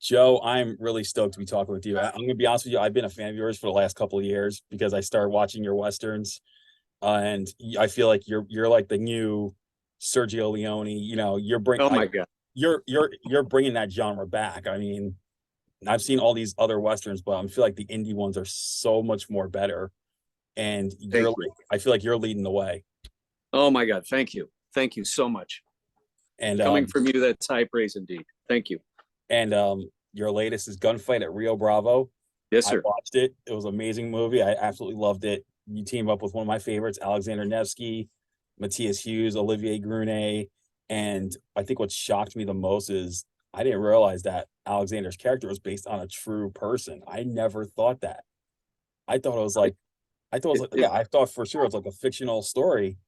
Joe, I'm really stoked to be talking with you. I'm gonna be honest with you. I've been a fan of yours for the last couple of years because I started watching your westerns, and I feel like you're like the new Sergio Leone. Oh my God. You're bringing that genre back. I mean, I've seen all these other westerns, but I feel like the indie ones are so much more better. And Thank you. I feel like you're leading the way. Oh my God. Thank you. Thank you so much. And Coming from you, that's high praise indeed. Thank you. and your latest is Gunfight at Rio Bravo. Yes, I sir. watched it. It was an amazing movie. I absolutely loved it. You team up with one of my favorites, Alexander Nevsky, Matthias Hues, Olivier Grunet. And I think what shocked me the most is I didn't realize that Alexander's character was based on a true person. I never thought that. I thought it was like, yeah, I thought for sure it was like a fictional story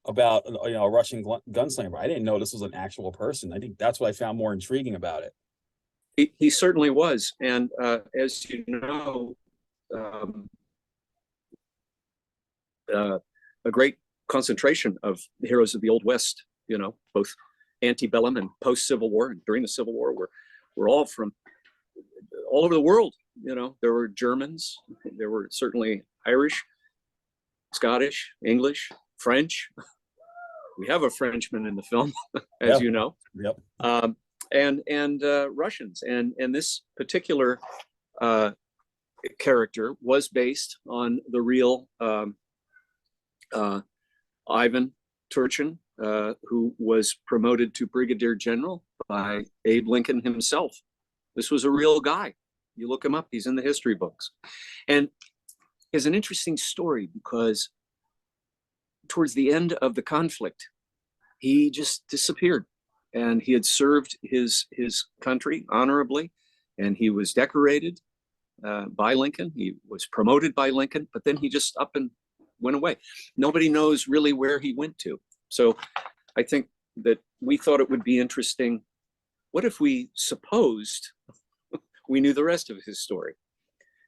about a Russian gunslinger. I didn't know this was an actual person. I think that's what I found more intriguing about it. He certainly was. And as you know, um, a great concentration of the heroes of the Old West, both antebellum and post-Civil War and during the Civil War, were all from all over the world. There were Germans, there were certainly Irish, Scottish, English, French. We have a Frenchman in the film, as you know. Yep. And Russians. And this particular character was based on the real Ivan Turchin, who was promoted to brigadier general by Abe Lincoln himself. This was a real guy. You look him up, he's in the history books. And it's an interesting story because towards the end of the conflict, he just disappeared. And he had served his country honorably, and he was decorated by Lincoln. He was promoted by Lincoln, but then he just up and went away. Nobody knows really where he went to. So I think that we thought it would be interesting. What if we supposed we knew the rest of his story?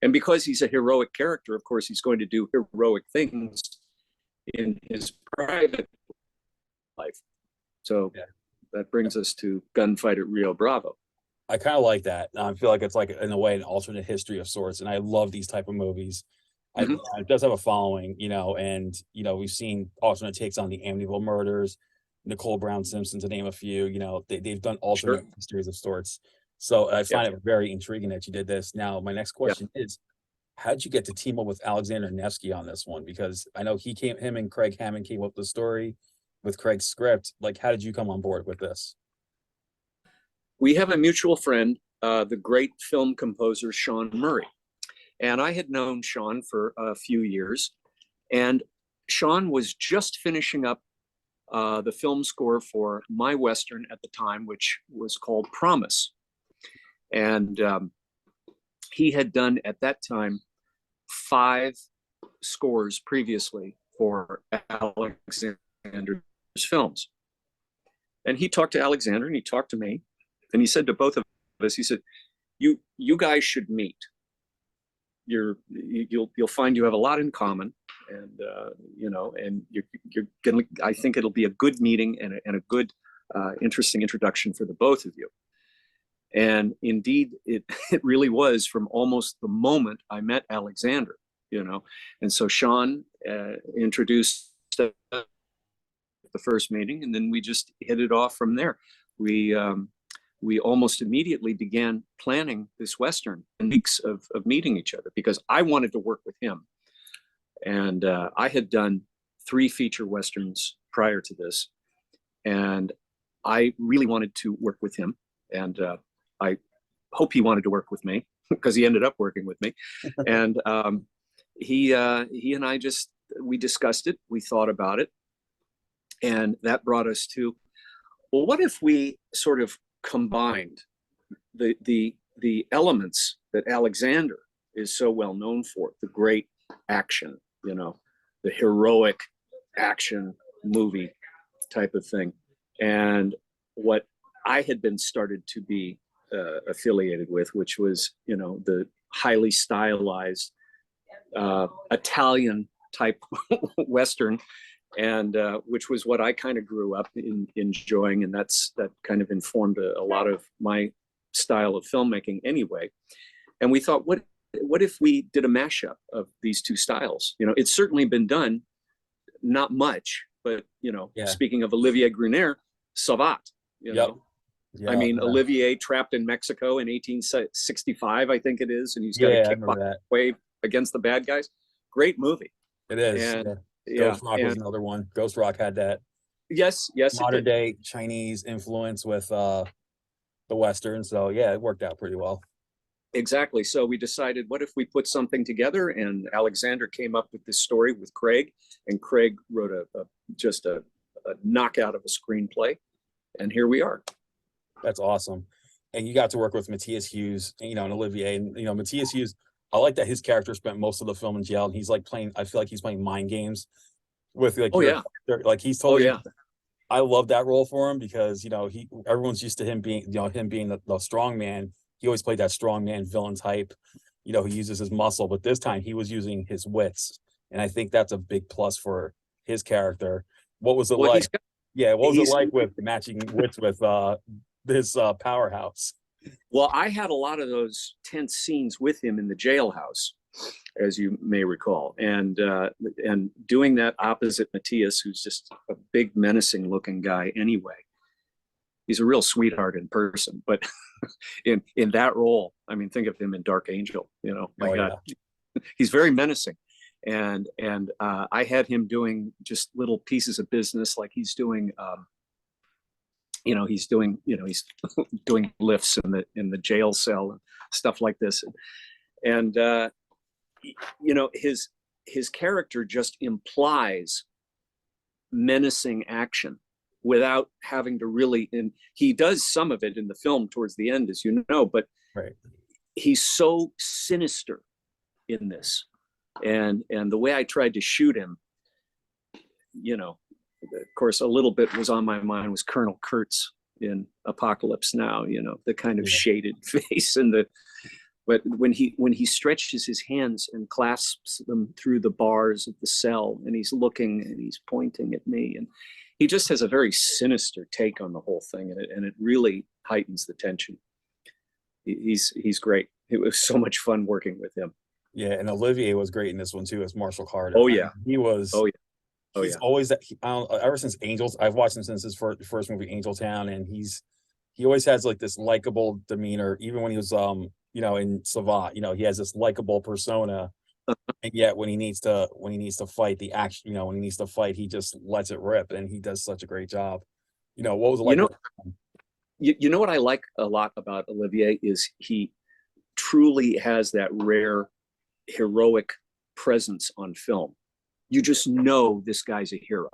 And because he's a heroic character, of course, he's going to do heroic things in his private life. So that brings us to Gunfight at Rio Bravo. I kind of like that. I feel like it's like, in a way, an alternate history of sorts. And I love these type of movies. It does have a following, and, we've seen alternate takes on the Amityville Murders, Nicole Brown Simpson, to name a few. They've done alternate histories of sorts. So I find it very intriguing that you did this. Now, my next question is, how did you get to team up with Alexander Nevsky on this one? Because I know him and Craig Hammond came up with the story with Craig's script. Like, how did you come on board with this? We have a mutual friend, the great film composer Sean Murray. And I had known Sean for a few years. And Sean was just finishing up the film score for my Western at the time, which was called Promise. And he had done at that time 5 scores previously for Alexander's films. And he talked to Alexander and he talked to me, and he said to both of us, he said, you guys should meet. You'll find you have a lot in common, and and you're gonna, I think it'll be a good meeting and a good interesting introduction for the both of you. And indeed, it really was from almost the moment I met Alexander, And so Sean introduced the first meeting, and then we just hit it off from there. We almost immediately began planning this Western in weeks of meeting each other, because I wanted to work with him. And I had done 3 feature Westerns prior to this, and I really wanted to work with him. And I hope he wanted to work with me, because he ended up working with me. And he and I we discussed it, we thought about it, and that brought us to, well, what if we sort of combined the elements that Alexander is so well known for, the great action, the heroic action movie type of thing, and what I had been started to be affiliated with, which was, the highly stylized Italian type Western, and which was what I kind of grew up enjoying, and that kind of informed a lot of my style of filmmaking anyway. And we thought, what if we did a mashup of these two styles? You know, it's certainly been done, not much, but you know, speaking of Olivier Gruner, Savat, you know. I mean, Olivier trapped in Mexico in 1865, I think it is, and he's got to kick wave against the bad guys. Great movie. It is. And, Ghost Rock was another one. Ghost Rock had that. Yes, modern day Chinese influence with the Western. So yeah, it worked out pretty well. Exactly. So we decided, what if we put something together? And Alexander came up with this story with Craig, and Craig wrote just a knockout of a screenplay, and here we are. That's awesome. And you got to work with Matthias Hues, you know, and Olivier, and you know, Matthias Hues. I like that his character spent most of the film in jail, and he's like playing. I feel like he's playing mind games with like, like he's totally. I love that role for him because, you know, everyone's used to him being, you know, the strong man. He always played that strong man villain type. You know, he uses his muscle, but this time he was using his wits, and I think that's a big plus for his character. What was it like? What was it like with matching wits with this powerhouse? Well, I had a lot of those tense scenes with him in the jailhouse, as you may recall, and doing that opposite Matthias, who's just a big menacing looking guy anyway. He's a real sweetheart in person, but in that role, I mean, think of him in Dark Angel, you know, my God, he's very menacing. And I had him doing just little pieces of business, like he's doing he's doing lifts in the jail cell and stuff like this. And you know, his character just implies menacing action without having to really, and he does some of it in the film towards the end, as you know, but he's so sinister in this. And the way I tried to shoot him, you know, of course, a little bit was on my mind was Colonel Kurtz in Apocalypse Now, you know, the kind of shaded face and but when he stretches his hands and clasps them through the bars of the cell, and he's looking and he's pointing at me, and he just has a very sinister take on the whole thing, and it really heightens the tension. He's great. It was so much fun working with him. Yeah, and Olivier was great in this one too, as Marshall Carter. Oh yeah, he was. Oh yeah. He's always that. Ever since Angels, I've watched him since his first movie, Angel Town, and he always has like this likable demeanor. Even when he was you know, in Savat, you know, he has this likable persona, and yet when he needs to fight the action, you know, when he needs to fight, he just lets it rip, and he does such a great job. You know, what was it like? You know what I like a lot about Olivier is he truly has that rare heroic presence on film. You just know this guy's a hero.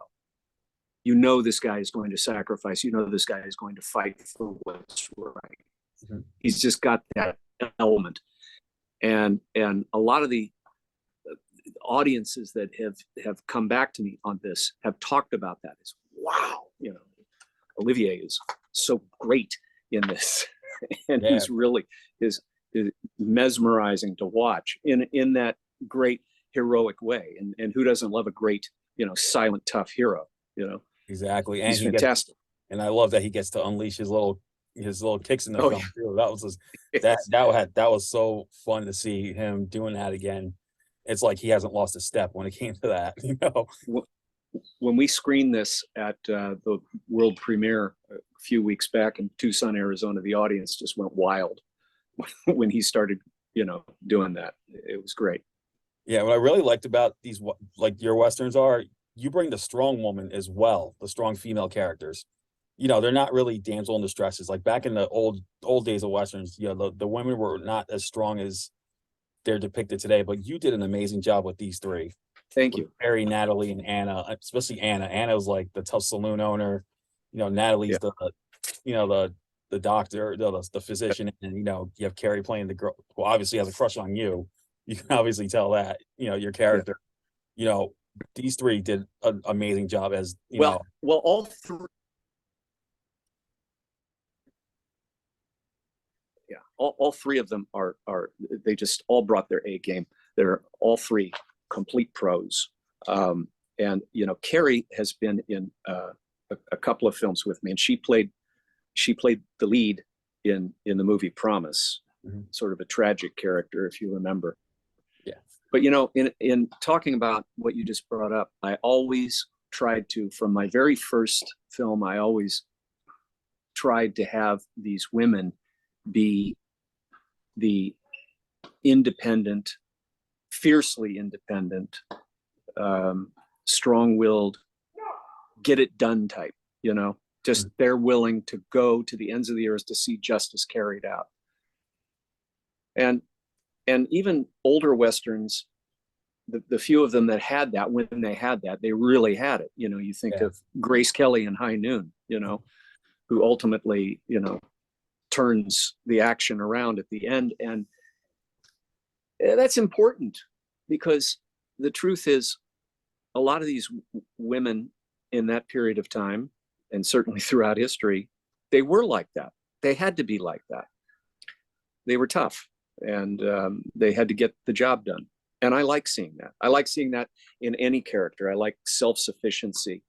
You know this guy is going to sacrifice. You know this guy is going to fight for what's right. Mm-hmm. He's just got that element. And a lot of the audiences that have come back to me on this have talked about that as, wow, you know, Olivier is so great in this. And he's really is mesmerizing to watch in that great heroic way, and who doesn't love a great, you know, silent tough hero, you know? Exactly. And he's fantastic. And I love that he gets to unleash his little kicks in the film too. That was that was so fun to see him doing that again. It's like he hasn't lost a step when it came to that, you know. When we screened this at the world premiere a few weeks back in Tucson, Arizona, the audience just went wild when he started, you know, doing that. It was great. Yeah, what I really liked about these, like your Westerns, are you bring the strong woman as well, the strong female characters. You know, they're not really damsel in distresses. Like back in the old days of Westerns, you know, the women were not as strong as they're depicted today, but you did an amazing job with these three. Thank you. Mary, Natalie, and Anna, especially Anna. Anna was like the tough saloon owner. You know, Natalie's the doctor, the physician, and you know, you have Carrie playing the girl who obviously has a crush on you. You can obviously tell that, you know, your character. You know, these three did an amazing job as, you know. Well, all three. Yeah, all three of them are they just all brought their A game. They're all three complete pros. And you know, Carrie has been in a couple of films with me, and she played the lead in the movie Promise, sort of a tragic character, if you remember. Yeah. But you know, in talking about what you just brought up, I always tried to, from my very first film, I always tried to have these women be the independent, fiercely independent, strong-willed, get it done type, you know, just they're willing to go to the ends of the earth to see justice carried out. And even older Westerns, the few of them that had that, when they had that, they really had it. You know, you think of Grace Kelly in High Noon, you know, who ultimately, you know, turns the action around at the end. And that's important, because the truth is, a lot of these women in that period of time, and certainly throughout history, they were like that. They had to be like that. They were tough, and they had to get the job done. And I like seeing that. I like seeing that in any character. I like self-sufficiency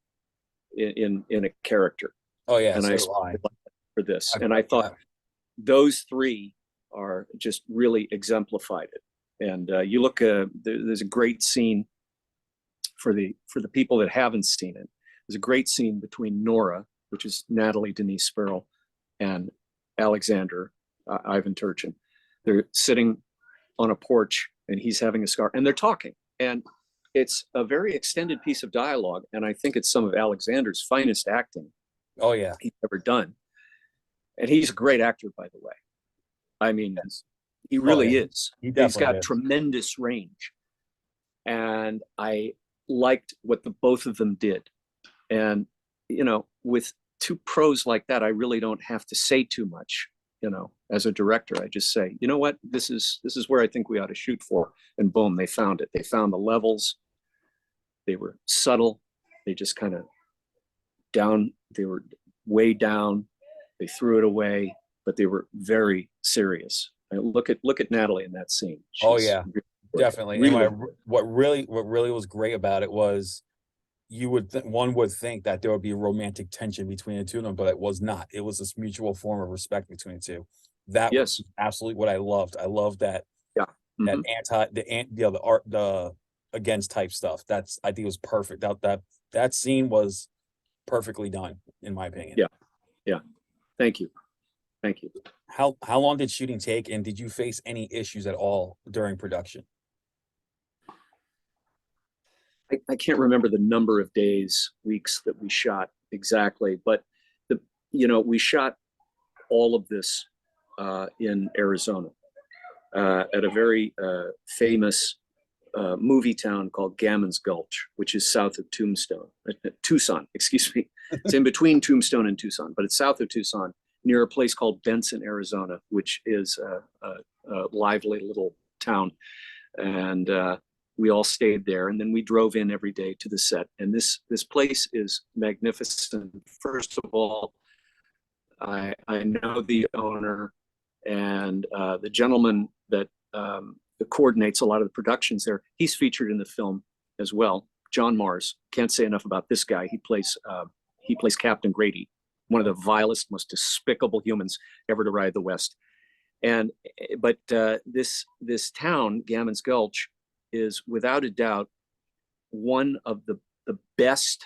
in a character. Oh yeah, and so I like for this. And I thought those three are just really exemplified it. And you look, there's a great scene for the people that haven't seen it. There's a great scene between Nora, which is Natalie Denise Sperl, and Alexander Ivan Turchin. They're sitting on a porch, and he's having a cigar, and they're talking. And it's a very extended piece of dialogue, and I think it's some of Alexander's finest acting. Oh yeah, he's ever done. And he's a great actor, by the way. I mean, he really is. He's got tremendous range. And I liked what the both of them did. And, you know, with two pros like that, I really don't have to say too much, you know, as a director. I just say, you know what, this is where I think we ought to shoot for. And boom, they found it. They found the levels. They were subtle. They just kind of down, they were way down. They threw it away, but they were very serious. And look at Natalie in that scene. Oh yeah, definitely. Really, and what really was great about it was, one would think that there would be romantic tension between the two of them, but it was not. It was this mutual form of respect between the two. That was absolutely what I loved. I loved that. Yeah. That the against type stuff. I think it was perfect. That scene was perfectly done, in my opinion. Yeah. Yeah. Thank you. Thank you. How long did shooting take, and did you face any issues at all during production? I can't remember the number of days, weeks that we shot exactly, but we shot all of this in Arizona at a very famous movie town called Gammons Gulch, which is south of Tucson, excuse me. It's in between Tombstone and Tucson, but it's south of Tucson, near a place called Benson, Arizona, which is a lively little town. And we all stayed there, and then we drove in every day to the set. And this place is magnificent. First of all, I know the owner, and the gentleman that coordinates a lot of the productions there. He's featured in the film as well. John Mars. Can't say enough about this guy. He plays Captain Grady, one of the vilest, most despicable humans ever to ride the West. But this town, Gammons Gulch, is without a doubt one of the best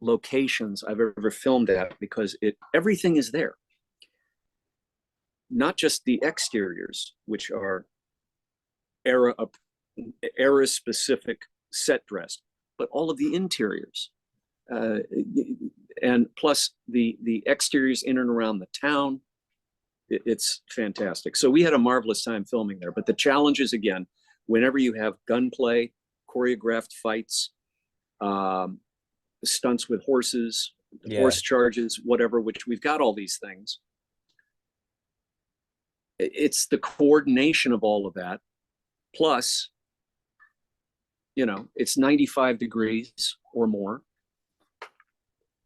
locations I've ever filmed at, because everything is there. Not just the exteriors, which are era specific set dressed, but all of the interiors, and plus the exteriors in and around the town. It's fantastic. So we had a marvelous time filming there. But the challenge is, again, whenever you have gunplay, choreographed fights, stunts with horses, horse charges, whatever, which we've got all these things. It's the coordination of all of that. Plus, it's 95 degrees or more.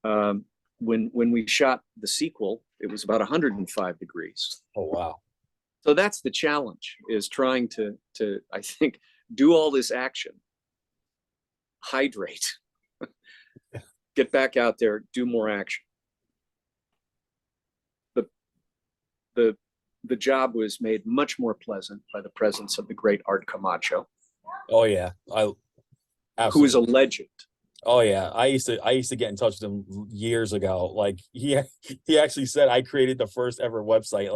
When we shot the sequel, it was about 105 degrees. Oh, wow. So that's the challenge, is trying to I think, do all this action, hydrate, get back out there, do more action. the job was made much more pleasant by the presence of the great Art Camacho. Oh yeah, who is a absolutely. legend. Oh yeah, I used to get in touch with him years ago. Like he actually said I created the first ever website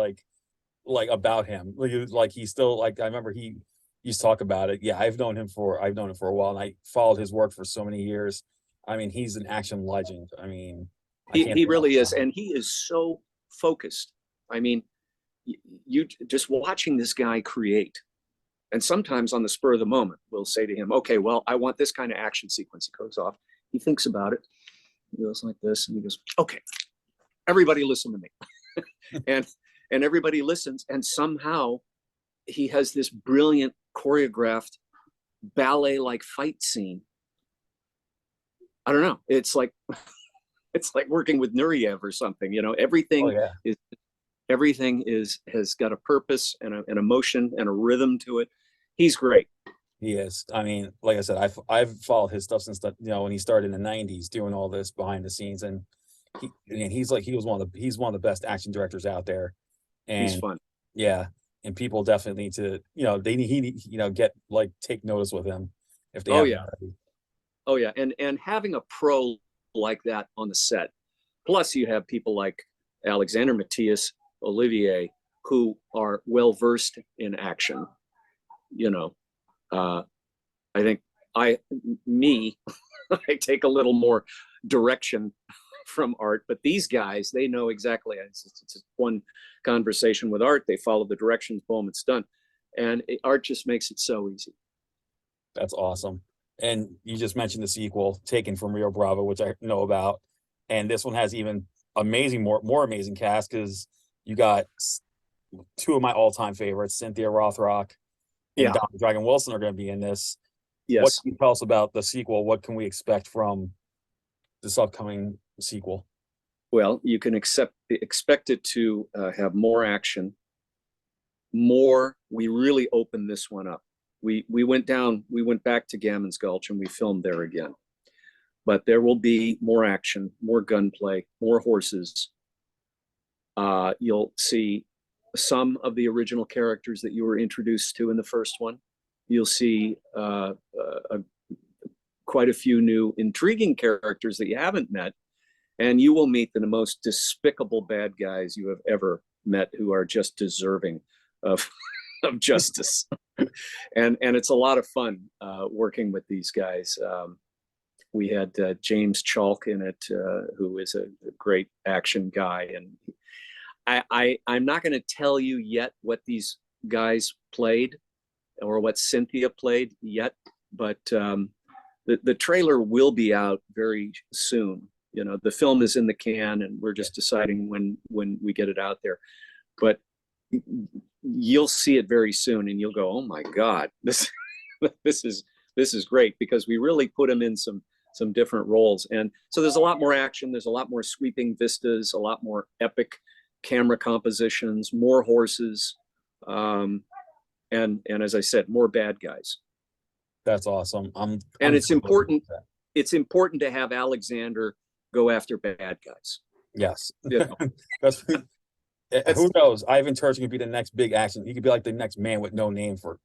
like about him. Like he's still like I remember he used to talk about it. Yeah, I've known him for a while, and I followed his work for so many years. I mean, he's an action legend. I mean, I can't He think really is, of and he is so focused. I mean, you just watching this guy create, and sometimes on the spur of the moment, we'll say to him, "Okay, well, I want this kind of action sequence." He goes off, he thinks about it, he goes like this, and he goes, "Okay, everybody, listen to me," and everybody listens, and somehow he has this brilliant choreographed ballet-like fight scene. I don't know. It's like working with Nureyev or something. You know, Oh yeah, everything has got a purpose and an emotion and a rhythm to it. He's great. he is. I mean, like I said, I've followed his stuff since when he started in the '90s doing all this behind the scenes, and he's one of the best action directors out there. He's And fun. yeah, and people definitely need to, get like take notice with him if they Oh haven't yeah. already. Oh yeah. And having a pro like that on the set, plus you have people like Alexander, Matthias, Olivier, who are well versed in action. You know, uh, I think me, I take a little more direction from Art, but these guys, they know exactly. It's one conversation with Art. They follow the directions, boom, it's done. And Art just makes it so easy. That's awesome. And you just mentioned the sequel, Taken from Rio Bravo, which I know about. And this one has even more amazing cast because you got two of my all-time favorites, Cynthia Rothrock and Yeah. Don Dragon Wilson are going to be in this. What Yes. can you tell us about the sequel? What can we expect from this upcoming sequel? Well, you can expect it to have more action, more. We really opened this one up. We went back to Gammon's Gulch and we filmed there again. But there will be more action, more gunplay, more horses. You'll see some of the original characters that you were introduced to in the first one. You'll see quite a few new intriguing characters that you haven't met. And you will meet the most despicable bad guys you have ever met who are just deserving of, of justice. And it's a lot of fun working with these guys. We had James Chalk in it, who is a great action guy. And I'm not going to tell you yet what these guys played or what Cynthia played yet, but the trailer will be out very soon. You know, the film is in the can and we're just deciding when we get it out there. But you'll see it very soon and you'll go, oh my God, this is great, because we really put them in some different roles. And so there's a lot more action, there's a lot more sweeping vistas, a lot more epic camera compositions, more horses, and as I said, more bad guys. That's awesome. And I'm it's important. It's important to have Alexander go after bad guys. Yes. You know? That's who knows? Ivan Turch could be the next big action. He could be like the next man with no name for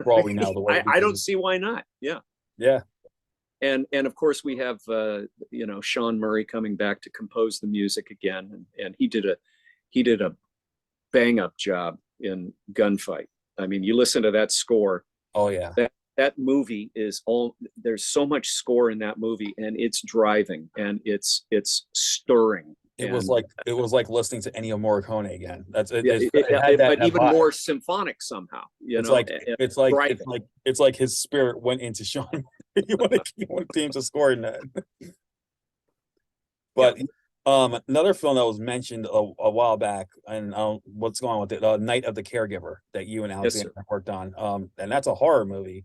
all we know. The way I don't see why not. Yeah. Yeah. And of course we have Sean Murray coming back to compose the music again, and he did a bang up job in Gunfight. I mean, you listen to that score. Oh yeah. That movie is there's so much score in that movie, and it's driving and it's stirring. It was like listening to Ennio Morricone again. That's it. But even more symphonic somehow. It's like his spirit went into Sean. you want to score in that. But another film that was mentioned a while back, and what's going on with it? Night of the Caregiver, that you and Alexander worked on. And that's a horror movie.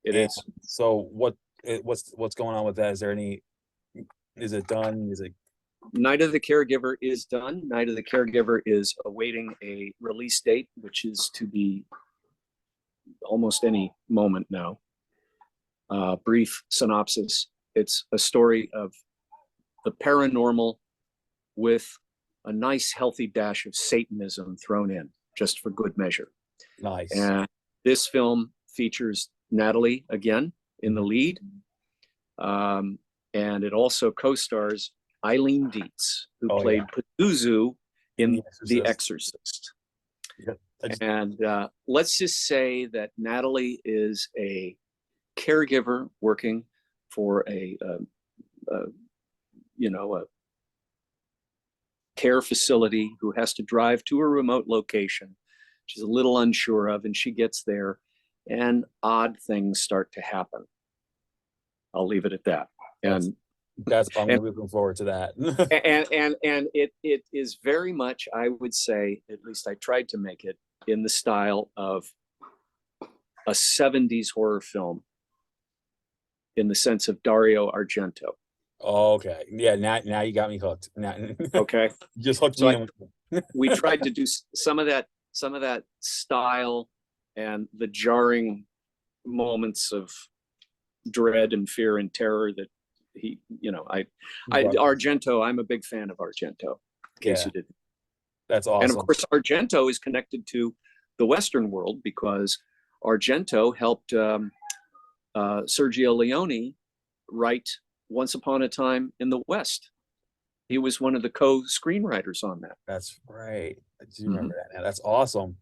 It is. So what's going on with that? Is it done? Is it? Night of the Caregiver is done. Night of the Caregiver is awaiting a release date, which is to be almost any moment now. Brief synopsis. It's a story of the paranormal with a nice healthy dash of Satanism thrown in just for good measure. Nice. And this film features Natalie again in the lead. And it also co-stars Eileen Dietz, who played Pazuzu in The Exorcist. Yep. And let's just say that Natalie is a caregiver working for a care facility who has to drive to a remote location she's a little unsure of, and she gets there and odd things start to happen. I'll leave it at that. And I'm looking forward to that. and it is very much, I would say, at least I tried to make it in the style of a 70s horror film, in the sense of Dario Argento. Okay. Yeah, now you got me hooked. Okay. Just hooked So me in. We tried to do some of that style and the jarring moments of dread and fear and terror that Argento, I'm a big fan of Argento, in case you didn't. That's awesome. And of course, Argento is connected to the Western world because Argento helped Sergio Leone write Once Upon a Time in the West. He was one of the co-screenwriters on that. That's right. I do remember that now. That's awesome.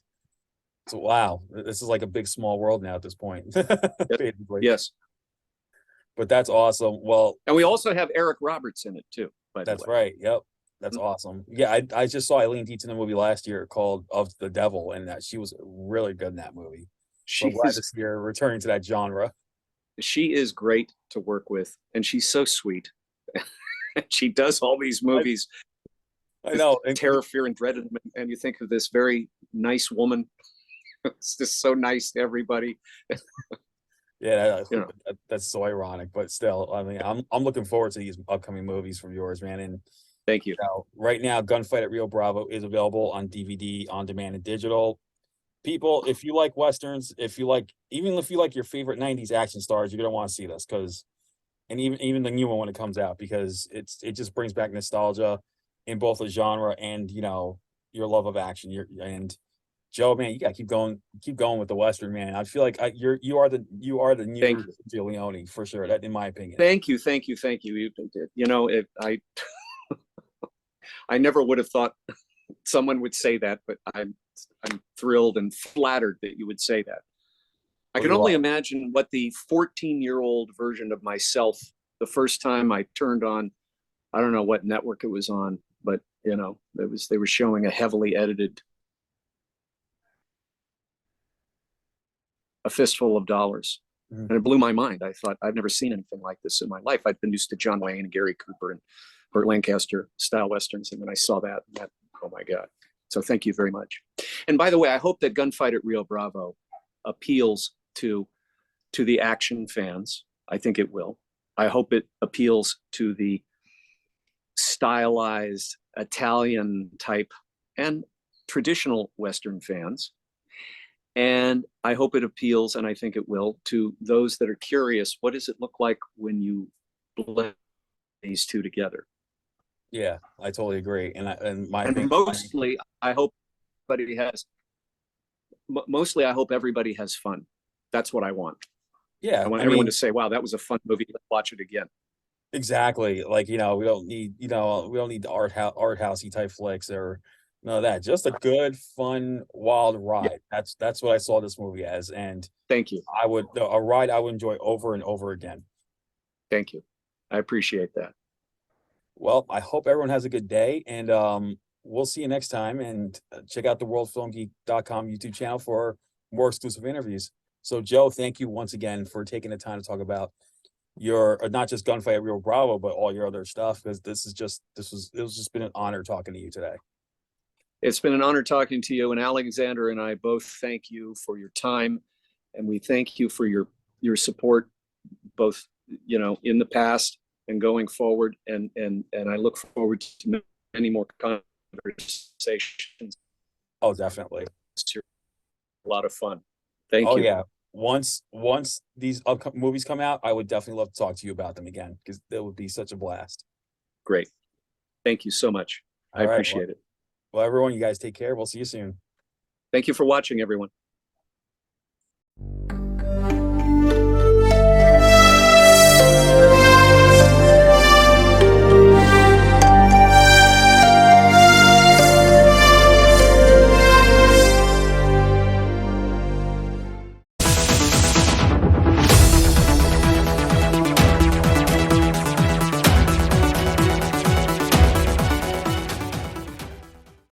So wow, this is like a big small world now at this point. Yes. But that's awesome. Well, and we also have Eric Roberts in it too. That's right. Yep. That's awesome. Yeah, I just saw Eileen Dietz in a movie last year called Of the Devil, and that she was really good in that movie. I'm glad to see her returning to that genre. She is great to work with, and she's so sweet. She does all these movies. I know. Terror, fear, and dread, and you think of this very nice woman. It's just so nice to everybody. Yeah, that's so ironic, but still, I mean, I'm looking forward to these upcoming movies from yours, man. And thank you. Right now, Gunfight at Rio Bravo is available on DVD, on demand, and digital. People, if you like westerns, even if you like your favorite '90s action stars, you're gonna want to see this and even the new one when it comes out, because it just brings back nostalgia in both the genre and your love of action. And Joe, man, you gotta keep going with the Western, man. I feel like you are the new Sergio Leone for sure. That, in my opinion. Thank you. I never would have thought someone would say that, but I'm thrilled and flattered that you would say that. I can only imagine what the 14-year-old version of myself, the first time I turned on, I don't know what network it was on, but they were showing a heavily edited A Fistful of Dollars. And it blew my mind. I thought, I've never seen anything like this in my life. I'd been used to John Wayne and Gary Cooper and Burt Lancaster style Westerns. And when I saw that, oh my God. So thank you very much. And by the way, I hope that Gunfight at Rio Bravo appeals to the action fans. I think it will. I hope it appeals to the stylized Italian type and traditional Western fans. And I hope it appeals, and I think it will, to those that are curious, what does it look like when you blend these two together? Yeah, I totally agree. And mostly, I hope everybody has fun. That's what I want. Yeah, I want everyone to say, "Wow, that was a fun movie. Let's watch it again." Exactly. Like, we don't need the art housey type flicks or none of that. Just a good, fun, wild ride. Yeah. That's what I saw this movie as. And thank you. A ride I would enjoy over and over again. Thank you. I appreciate that. Well, I hope everyone has a good day, and we'll see you next time. And check out the WorldFilmGeek.com YouTube channel for more exclusive interviews. So, Joe, thank you once again for taking the time to talk about your not just Gunfight at Rio Bravo, but all your other stuff, because it was just been an honor talking to you today. It's been an honor talking to you, and Alexander and I both thank you for your time, and we thank you for your support, both in the past and going forward, and I look forward to many more conversations. Oh, definitely. It's a lot of fun. Thank you. Oh yeah. Once these upcoming movies come out, I would definitely love to talk to you about them again, because that would be such a blast. Great. Thank you so much. I All right. appreciate it. Well, everyone, you guys take care. We'll see you soon. Thank you for watching, everyone.